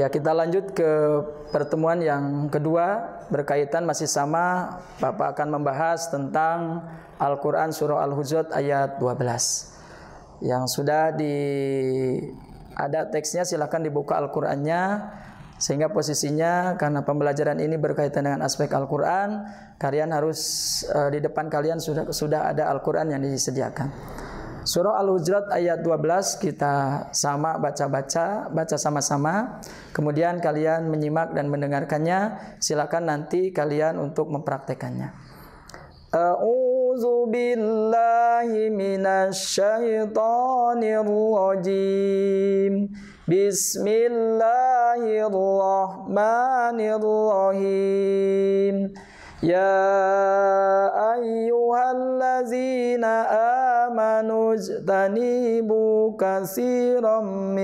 Ya, kita lanjut ke pertemuan yang kedua, berkaitan masih sama. Bapak akan membahas tentang Al-Quran surah Al-Hujurat ayat 12. Yang sudah ada teksnya, silahkan dibuka Al-Qurannya, sehingga posisinya karena pembelajaran ini berkaitan dengan aspek Al-Quran, kalian harus di depan kalian sudah ada Al-Quran yang disediakan. Surah Al-Hujurat ayat 12 kita sama baca sama-sama. Kemudian kalian menyimak dan mendengarkannya. Silakan nanti kalian untuk mempraktekannya. A'udzu billahi minasyaitonir rajim. Bismillahirrahmanirrahim. Ya ayyuhallazina amanu ijtanibu katsiran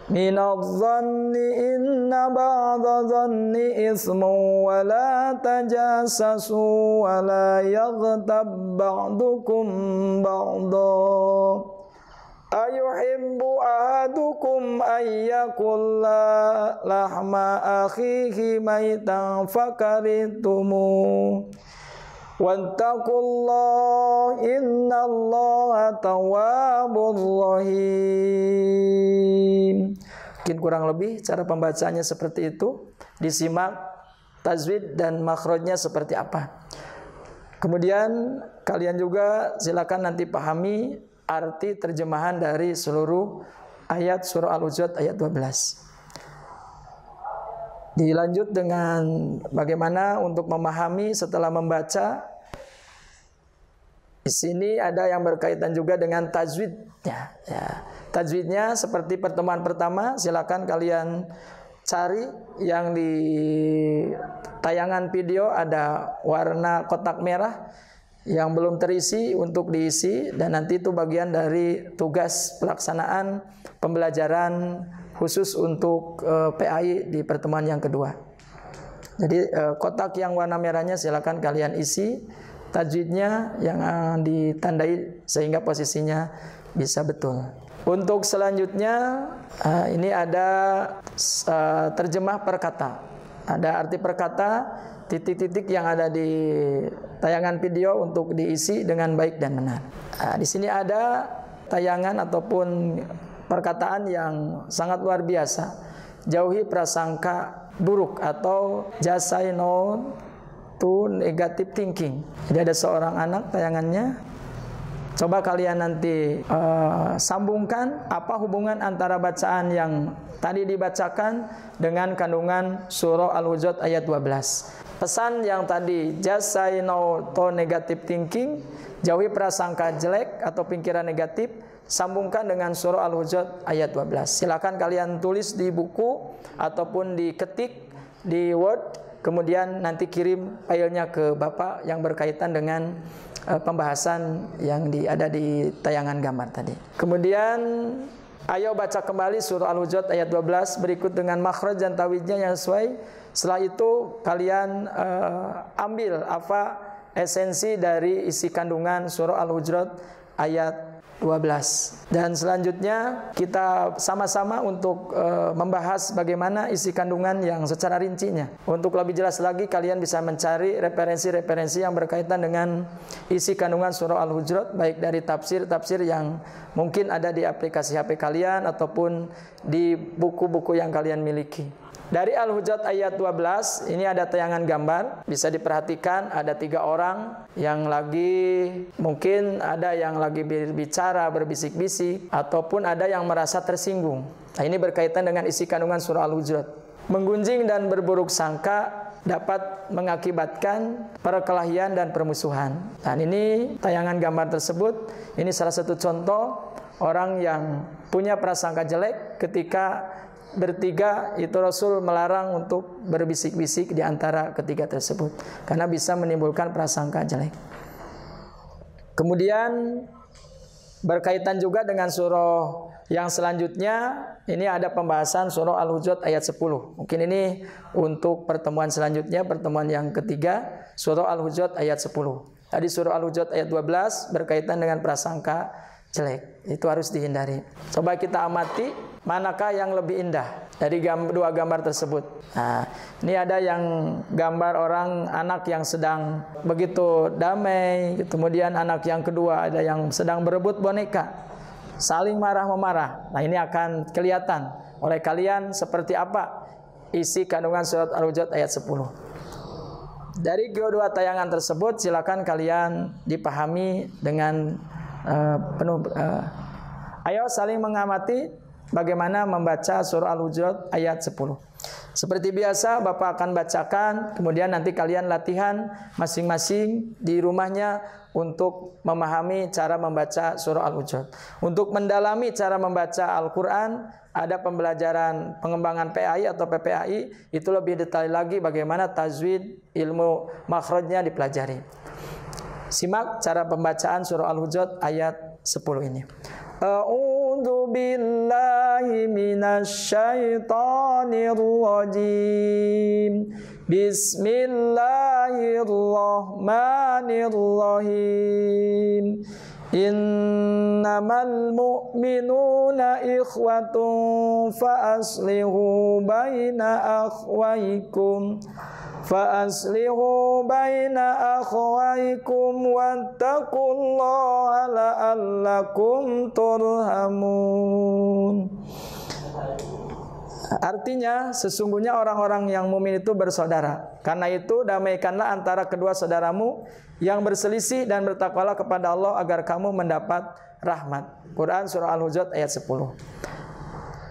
minadh-dhanni inna ba'dha dhanni ismun wa la tajassasu wa la yaghtab ba'dukum ba'dha. Ayuhibbu ahadukum ayyakulla lahma akhihi maitan fakaritumu wattaqullah innallaha tawwabur rahim. Mungkin kurang lebih cara pembacanya seperti itu. Disimak tajwid dan makhrajnya seperti apa. Kemudian kalian juga silakan nanti pahami arti terjemahan dari seluruh ayat surah Al-Hujurat ayat 12. Dilanjut dengan bagaimana untuk memahami setelah membaca. Di sini ada yang berkaitan juga dengan tajwidnya. Ya. Tajwidnya seperti pertemuan pertama, silakan kalian cari yang di tayangan video ada warna kotak merah yang belum terisi untuk diisi, dan nanti itu bagian dari tugas pelaksanaan pembelajaran khusus untuk PAI di pertemuan yang kedua. Jadi kotak yang warna merahnya silakan kalian isi tajwidnya yang ditandai sehingga posisinya bisa betul. Untuk selanjutnya ini ada terjemah per kata. Ada arti per kata, titik-titik yang ada di tayangan video untuk diisi dengan baik dan benar. Di sini ada tayangan ataupun perkataan yang sangat luar biasa. Jauhi prasangka buruk atau jasai no to negative thinking. Jadi ada seorang anak tayangannya. Coba kalian nanti sambungkan apa hubungan antara bacaan yang tadi dibacakan dengan kandungan surah Al-Hujurat ayat 12. Pesan yang tadi, just say no to negative thinking, jauhi prasangka jelek atau pikiran negatif, sambungkan dengan surah Al-Hujurat ayat 12. Silakan kalian tulis di buku ataupun diketik di Word, kemudian nanti kirim filenya ke Bapak yang berkaitan dengan pembahasan yang ada di tayangan gambar tadi. Kemudian ayo baca kembali surah Al-Hujurat ayat 12 berikut dengan makhraj dan tajwidnya yang sesuai. Setelah itu kalian ambil apa esensi dari isi kandungan surah Al-Hujurat ayat 12. Dan selanjutnya kita sama-sama untuk membahas bagaimana isi kandungan yang secara rincinya. Untuk lebih jelas lagi kalian bisa mencari referensi-referensi yang berkaitan dengan isi kandungan surah Al-Hujurat, baik dari tafsir-tafsir yang mungkin ada di aplikasi HP kalian ataupun di buku-buku yang kalian miliki. Dari Al-Hujurat ayat 12 ini ada tayangan gambar, bisa diperhatikan ada 3 orang yang lagi, mungkin ada yang lagi berbicara, berbisik-bisik, ataupun ada yang merasa tersinggung. Nah, ini berkaitan dengan isi kandungan surah Al-Hujurat. Menggunjing dan berburuk sangka dapat mengakibatkan perkelahian dan permusuhan. Dan ini tayangan gambar tersebut, ini salah satu contoh orang yang punya prasangka jelek ketika bertiga itu Rasul melarang untuk berbisik-bisik di antara ketiga tersebut karena bisa menimbulkan prasangka jelek. Kemudian berkaitan juga dengan surah yang selanjutnya, ini ada pembahasan surah Al-Hujurat ayat 10. Mungkin ini untuk pertemuan selanjutnya, pertemuan yang ketiga, surah Al-Hujurat ayat 10. Tadi surah Al-Hujurat ayat 12 berkaitan dengan prasangka jelek. Itu harus dihindari. Coba kita amati manakah yang lebih indah dari dua gambar tersebut. Nah, ini ada yang gambar orang anak yang sedang begitu damai, kemudian anak yang kedua ada yang sedang berebut boneka, saling marah-memarah. Nah, ini akan kelihatan oleh kalian seperti apa isi kandungan surat Al-Hujurat ayat 10. Dari kedua tayangan tersebut silakan kalian dipahami dengan penuh. Ayo saling mengamati bagaimana membaca surah Al-Hujurat ayat 10. Seperti biasa Bapak akan bacakan, kemudian nanti kalian latihan masing-masing di rumahnya untuk memahami cara membaca surah Al-Hujurat. Untuk mendalami cara membaca Al-Quran, ada pembelajaran pengembangan PAI atau PPAI, itu lebih detail lagi bagaimana tajwid, ilmu makhrajnya dipelajari. Simak cara pembacaan surah Al-Hujurat ayat 10 ini. A'udzu billahi minasy syaithanir rajim. Bismillahirrahmanirrahim. Innamal mu'minuna ikhwatun fa aslihu baina akhwaykum wattaqullaha la'allakum turhamun. Artinya sesungguhnya orang-orang yang mukmin itu bersaudara. Karena itu damaikanlah antara kedua saudaramu yang berselisih dan bertakwalah kepada Allah agar kamu mendapat rahmat. Quran surah Al-Hujurat ayat 10.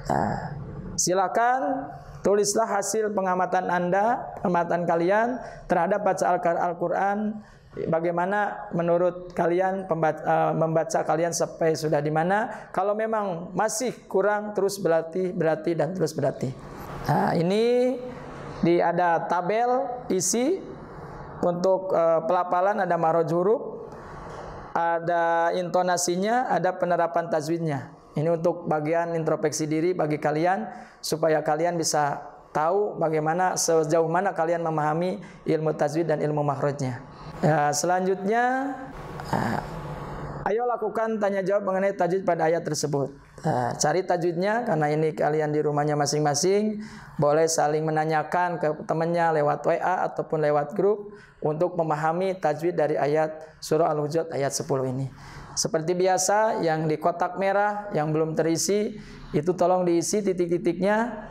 Nah, silakan tulislah hasil pengamatan Anda, pengamatan kalian terhadap baca Al-Quran. Bagaimana menurut kalian membaca kalian sampai sudah di mana? Kalau memang masih kurang, terus berlatih dan terus berlatih. Nah, ini ada tabel isi untuk pelafalan, ada makhraj huruf, ada intonasinya, ada penerapan tajwidnya. Ini untuk bagian introspeksi diri bagi kalian supaya kalian bisa tahu bagaimana sejauh mana kalian memahami ilmu tajwid dan ilmu makhrajnya. Ya, selanjutnya ayo lakukan tanya jawab mengenai tajwid pada ayat tersebut. Cari tajwidnya karena ini kalian di rumahnya masing-masing, boleh saling menanyakan ke temannya lewat WA ataupun lewat grup untuk memahami tajwid dari ayat surah Al-Hujurat ayat 10 ini. Seperti biasa yang di kotak merah yang belum terisi itu tolong diisi titik-titiknya.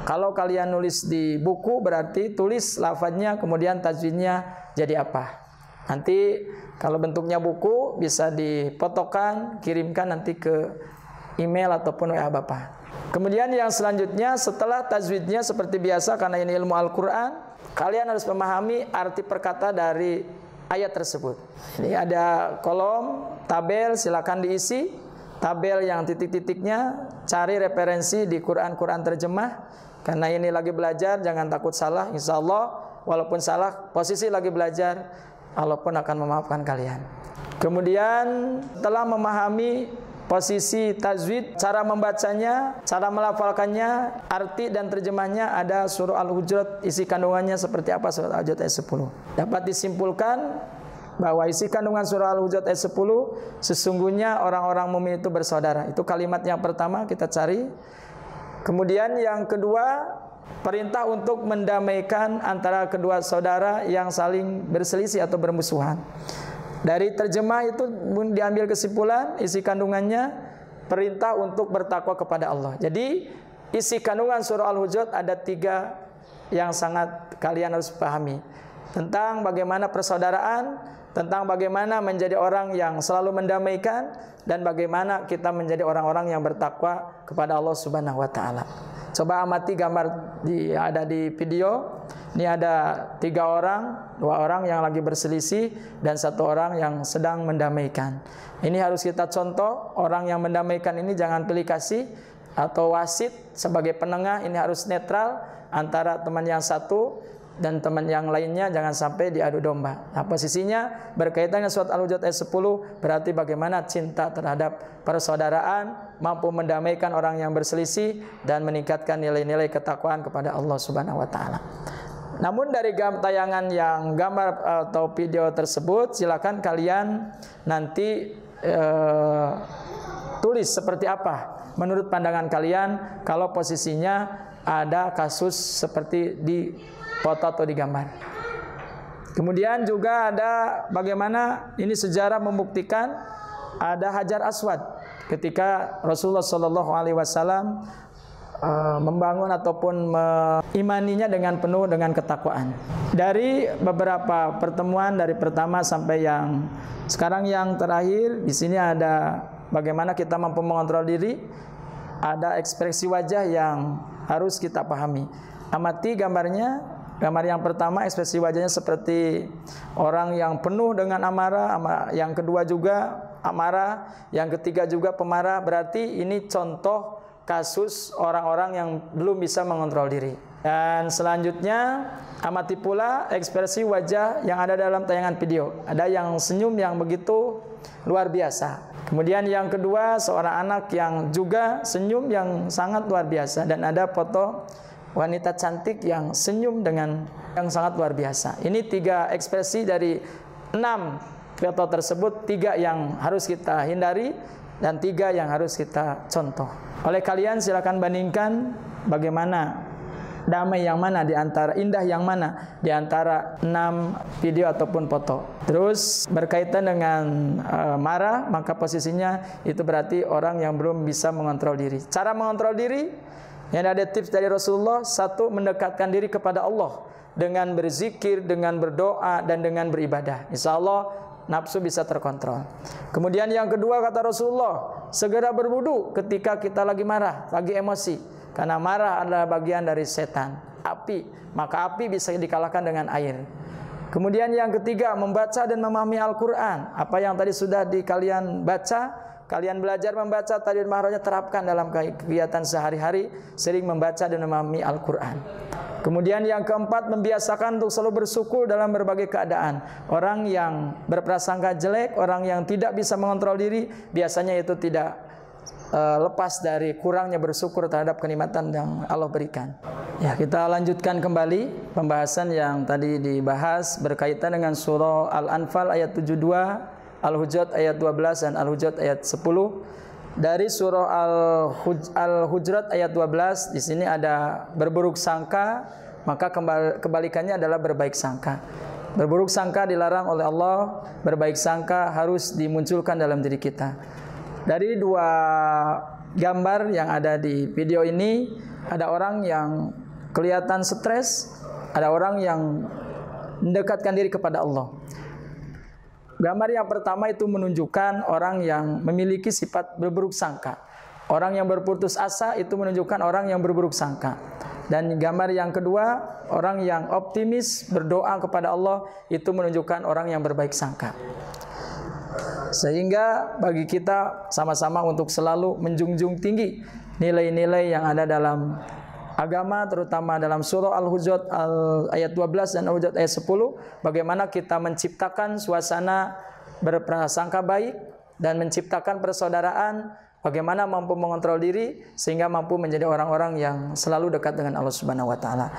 Kalau kalian nulis di buku berarti tulis lafadznya kemudian tajwidnya jadi apa. Nanti kalau bentuknya buku bisa difotokan, kirimkan nanti ke email ataupun WA Bapak. Kemudian yang selanjutnya setelah tajwidnya seperti biasa karena ini ilmu Al-Quran, kalian harus memahami arti perkata dari ayat tersebut. Ini ada kolom, tabel, silakan diisi. Tabel yang titik-titiknya, cari referensi di Quran terjemah. Karena ini lagi belajar, jangan takut salah. Insya Allah, walaupun salah, posisi lagi belajar, Allah pun akan memaafkan kalian. Kemudian, setelah memahami posisi tajwid, cara membacanya, cara melafalkannya, arti dan terjemahnya, ada surah Al-Hujurat, isi kandungannya seperti apa surah Al-Hujurat ayat 10. Dapat disimpulkan bahwa isi kandungan surah Al-Hujurat ayat 10 sesungguhnya orang-orang mukmin itu bersaudara. Itu kalimat yang pertama kita cari. Kemudian yang kedua, perintah untuk mendamaikan antara kedua saudara yang saling berselisih atau bermusuhan. Dari terjemah itu diambil kesimpulan isi kandungannya perintah untuk bertakwa kepada Allah. Jadi isi kandungan surah Al-Hujurat ada 3 yang sangat kalian harus pahami. Tentang bagaimana persaudaraan, tentang bagaimana menjadi orang yang selalu mendamaikan, dan bagaimana kita menjadi orang-orang yang bertakwa kepada Allah Subhanahu wa taala. Coba amati gambar ada di video. Ini ada 3 orang, 2 orang yang lagi berselisih dan 1 orang yang sedang mendamaikan. Ini harus kita contoh, orang yang mendamaikan ini jangan pilih kasih atau wasit sebagai penengah, ini harus netral antara teman yang satu dan teman yang lainnya, jangan sampai diadu domba. Nah, posisinya berkaitan dengan surat Al-Hujurat ayat 10, berarti bagaimana cinta terhadap persaudaraan, mampu mendamaikan orang yang berselisih dan meningkatkan nilai-nilai ketakwaan kepada Allah Subhanahu wa taala. Namun dari tayangan yang gambar atau video tersebut, silakan kalian nanti tulis seperti apa menurut pandangan kalian kalau posisinya ada kasus seperti di foto atau di gambar. Kemudian juga ada bagaimana ini sejarah membuktikan ada Hajar Aswad ketika Rasulullah SAW membangun ataupun mengimaninya dengan penuh dengan ketakwaan. Dari beberapa pertemuan dari pertama sampai yang sekarang yang terakhir, di sini ada bagaimana kita mampu mengontrol diri, ada ekspresi wajah yang harus kita pahami. Amati gambarnya. Gambar yang pertama ekspresi wajahnya seperti orang yang penuh dengan amarah, yang kedua juga amarah, yang ketiga juga pemarah. Berarti ini contoh kasus orang-orang yang belum bisa mengontrol diri. Dan selanjutnya amati pula ekspresi wajah yang ada dalam tayangan video. Ada yang senyum yang begitu luar biasa. Kemudian yang kedua seorang anak yang juga senyum yang sangat luar biasa. Dan ada foto wanita cantik yang senyum dengan yang sangat luar biasa. Ini 3 ekspresi dari 6 foto tersebut, 3 yang harus kita hindari dan 3 yang harus kita contoh. Oleh kalian silakan bandingkan bagaimana damai yang mana di antara, indah yang mana di antara 6 video ataupun foto. Terus berkaitan dengan marah, maka posisinya itu berarti orang yang belum bisa mengontrol diri. Cara mengontrol diri, yang ada tips dari Rasulullah, 1, mendekatkan diri kepada Allah dengan berzikir, dengan berdoa, dan dengan beribadah. Insya Allah nafsu bisa terkontrol. Kemudian yang kedua kata Rasulullah, segera berwudu ketika kita lagi marah, lagi emosi. Karena marah adalah bagian dari setan, api. Maka api bisa dikalahkan dengan air. Kemudian yang ketiga, membaca dan memahami Al-Quran. Apa yang tadi sudah kalian baca, kalian belajar membaca tajwid mahrajnya, terapkan dalam kegiatan sehari-hari, sering membaca dan memahami Al-Quran. Kemudian yang keempat, membiasakan untuk selalu bersyukur dalam berbagai keadaan. Orang yang berprasangka jelek, orang yang tidak bisa mengontrol diri, biasanya itu tidak lepas dari kurangnya bersyukur terhadap kenikmatan yang Allah berikan. Ya, kita lanjutkan kembali pembahasan yang tadi dibahas berkaitan dengan surah Al-Anfal ayat 72, Al-Hujurat ayat 12 dan Al-Hujurat ayat 10. Dari surah Al-Hujurat ayat 12, di sini ada berburuk sangka, maka kebalikannya adalah berbaik sangka. Berburuk sangka dilarang oleh Allah, berbaik sangka harus dimunculkan dalam diri kita. Dari 2 gambar yang ada di video ini, ada orang yang kelihatan stres, ada orang yang mendekatkan diri kepada Allah. Gambar yang pertama itu menunjukkan orang yang memiliki sifat berburuk sangka. Orang yang berputus asa itu menunjukkan orang yang berburuk sangka. Dan gambar yang kedua, orang yang optimis berdoa kepada Allah itu menunjukkan orang yang berbaik sangka. Sehingga bagi kita sama-sama untuk selalu menjunjung tinggi nilai-nilai yang ada dalam agama, terutama dalam surah Al-Hujurat ayat 12 dan Al-Hujurat ayat 10, bagaimana kita menciptakan suasana berprasangka baik dan menciptakan persaudaraan, bagaimana mampu mengontrol diri sehingga mampu menjadi orang-orang yang selalu dekat dengan Allah Subhanahu wa taala.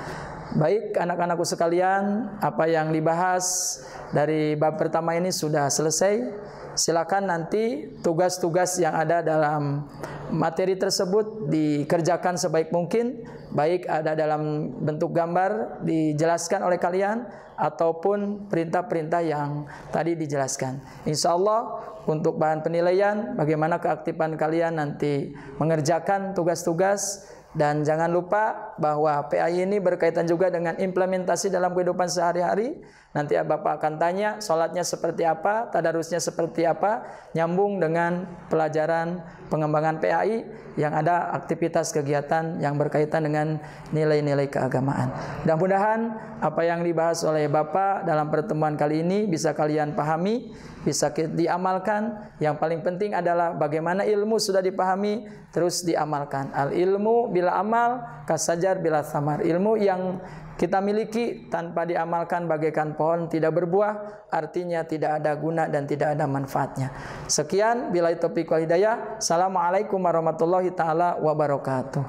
Baik anak-anakku sekalian, apa yang dibahas dari bab pertama ini sudah selesai. Silakan nanti tugas-tugas yang ada dalam materi tersebut dikerjakan sebaik mungkin, baik ada dalam bentuk gambar dijelaskan oleh kalian ataupun perintah-perintah yang tadi dijelaskan. Insya Allah untuk bahan penilaian bagaimana keaktifan kalian nanti mengerjakan tugas-tugas. Dan jangan lupa bahwa PAI ini berkaitan juga dengan implementasi dalam kehidupan sehari-hari. Nanti Bapak akan tanya sholatnya seperti apa, tadarusnya seperti apa, nyambung dengan pelajaran pengembangan PAI yang ada aktivitas kegiatan yang berkaitan dengan nilai-nilai keagamaan. Mudah-mudahan apa yang dibahas oleh Bapak dalam pertemuan kali ini bisa kalian pahami, bisa diamalkan. Yang paling penting adalah bagaimana ilmu sudah dipahami terus diamalkan. Al ilmu bila amal kasajar bila samar. Ilmu yang kita miliki tanpa diamalkan bagaikan pohon tidak berbuah, artinya tidak ada guna dan tidak ada manfaatnya. Sekian, billahi taufiq wal hidayah. Assalamualaikum warahmatullahi taala wabarakatuh.